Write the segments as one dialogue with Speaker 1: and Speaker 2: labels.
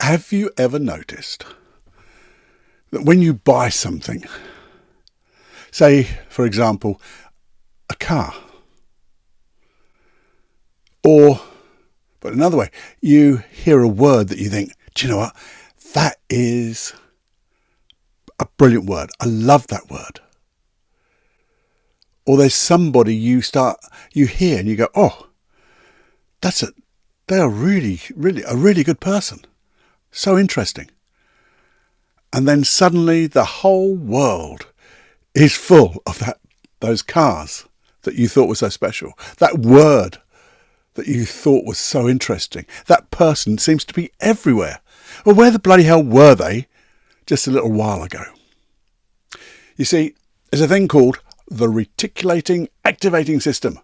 Speaker 1: Have you ever noticed that when you buy something, say, for example, a car, or, but another way, you hear a word that you think, do you know what? That is a brilliant word. I love that word. Or there's somebody you hear and you go, oh, they're really a really good person. So interesting. And then suddenly the whole world is full of those cars that you thought were so special. That word that you thought was so interesting. That person seems to be everywhere. Well, where the bloody hell were they just a little while ago? You see, there's a thing called the reticulating activating system.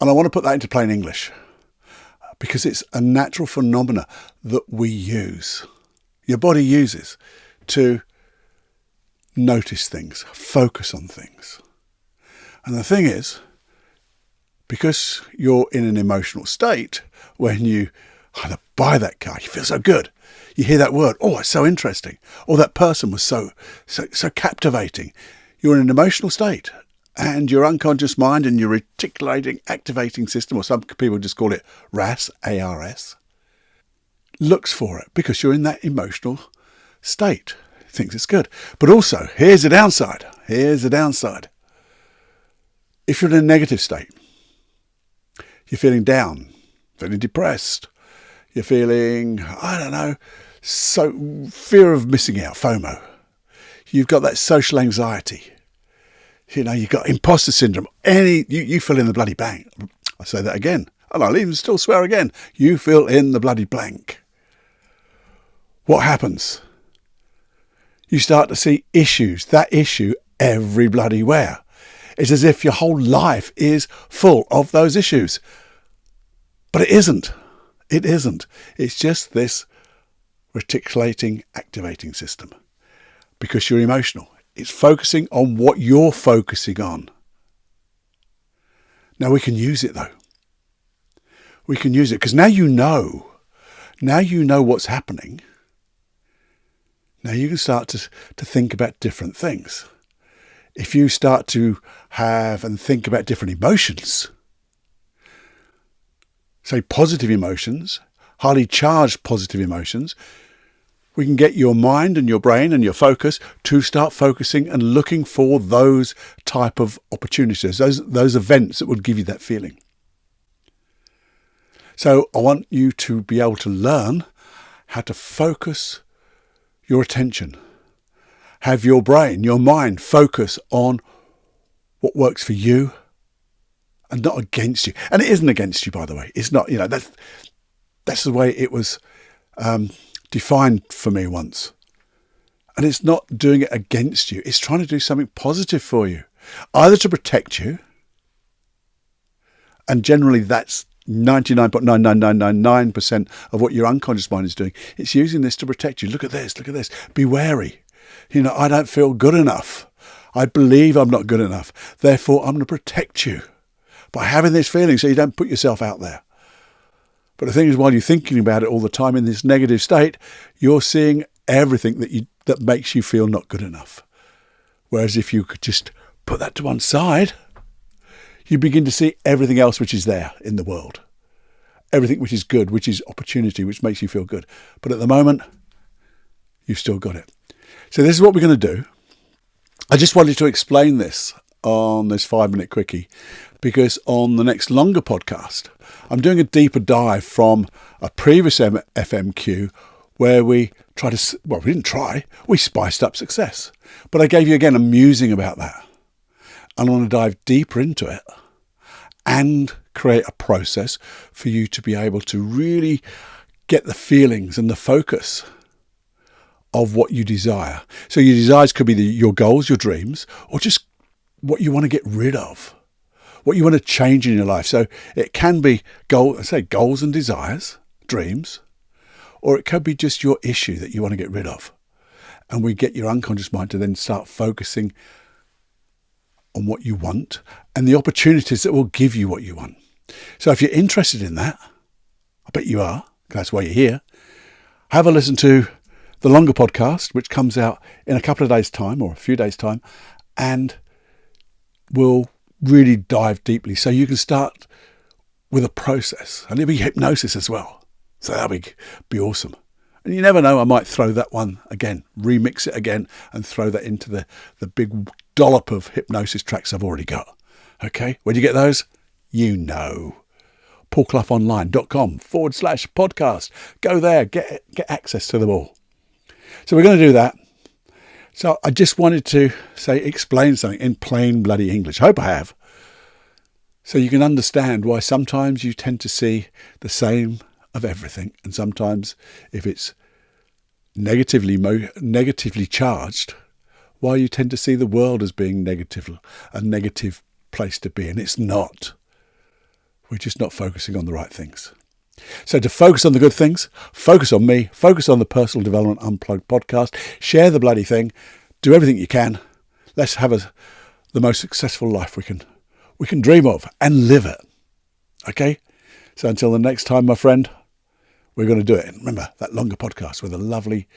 Speaker 1: And I want to put that into plain English because it's a natural phenomena that we use. Your body uses to notice things, focus on things. And the thing is, because you're in an emotional state, when you either buy that car, you feel so good. You hear that word, oh, it's so interesting. Or that person was so captivating. You're in an emotional state, and your unconscious mind and your reticulating activating system, or some people just call it RAS, A-R-S, looks for it because you're in that emotional state. Thinks it's good. But also, here's the downside. Here's the downside. If you're in a negative state, you're feeling down, feeling depressed, you're feeling, I don't know, so fear of missing out, FOMO. You've got that social anxiety. You know, you've got imposter syndrome. You fill in the bloody blank. I say that again, and I'll even still swear again. You fill in the bloody blank. What happens? You start to see issues. That issue every bloody where. It's as if your whole life is full of those issues. But it isn't. It isn't. It's just this reticulating activating system. Because you're emotional. It's focusing on what you're focusing on. Now we can use it though. We can use it because now you know. Now you know what's happening. Now you can start to think about different things. If you start to have and think about different emotions, say positive emotions, highly charged positive emotions, we can get your mind and your brain and your focus to start focusing and looking for those type of opportunities, those events that would give you that feeling. So I want you to be able to learn how to focus your attention. Have your brain, your mind focus on what works for you and not against you. And it isn't against you, by the way. It's not, that's the way it was defined for me once. And it's not doing it against you. It's trying to do something positive for you, either to protect you. And generally that's 99.99999% of what your unconscious mind is doing. It's using this to protect you. Look at this. Be wary. I don't feel good enough. I believe I'm not good enough. Therefore, I'm going to protect you by having this feeling so you don't put yourself out there. But the thing is, while you're thinking about it all the time in this negative state, you're seeing everything that makes you feel not good enough. Whereas if you could just put that to one side, you begin to see everything else which is there in the world. Everything which is good, which is opportunity, which makes you feel good. But at the moment, you've still got it. So this is what we're going to do. I just wanted to explain this on this 5-minute quickie because on the next longer podcast, I'm doing a deeper dive from a previous FMQ where we we spiced up success. But I gave you again a musing about that. And I want to dive deeper into it and create a process for you to be able to really get the feelings and the focus of what you desire. So your desires could be your goals, your dreams, or just what you want to get rid of, what you want to change in your life. So it can be goals and desires, dreams, or it could be just your issue that you want to get rid of. And we get your unconscious mind to then start focusing on what you want and the opportunities that will give you what you want. So if you're interested in that, I bet you are, 'cause that's why you're here, have a listen to the longer podcast, which comes out in a couple of days' time or a few days' time, and we'll really dive deeply. So you can start with a process, and it'll be hypnosis as well. So that'll be awesome. And you never know, I might throw that one again, remix it again, and throw that into the big dollop of hypnosis tracks I've already got. Okay, where do you get those? You know. paulcloughonline.com/podcast. Go there, get access to them all. So we're going to do that. So I just wanted to explain something in plain bloody English. I hope I have. So you can understand why sometimes you tend to see the same of everything, and sometimes if it's negatively charged, why you tend to see the world as being a negative place to be, and it's not. We're just not focusing on the right things. So to focus on the good things, focus on me, focus on the Personal Development Unplugged podcast, share the bloody thing, do everything you can. Let's have the most successful life we can dream of and live it. Okay? So until the next time, my friend, we're going to do it. And remember, that longer podcast with a lovely,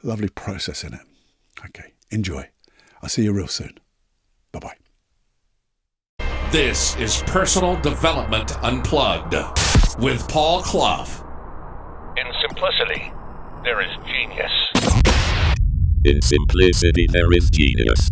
Speaker 1: lovely process in it. Okay, enjoy. I'll see you real soon. Bye-bye.
Speaker 2: This is Personal Development Unplugged with Paul Clough.
Speaker 3: In simplicity, there is genius.
Speaker 4: In simplicity, there is genius.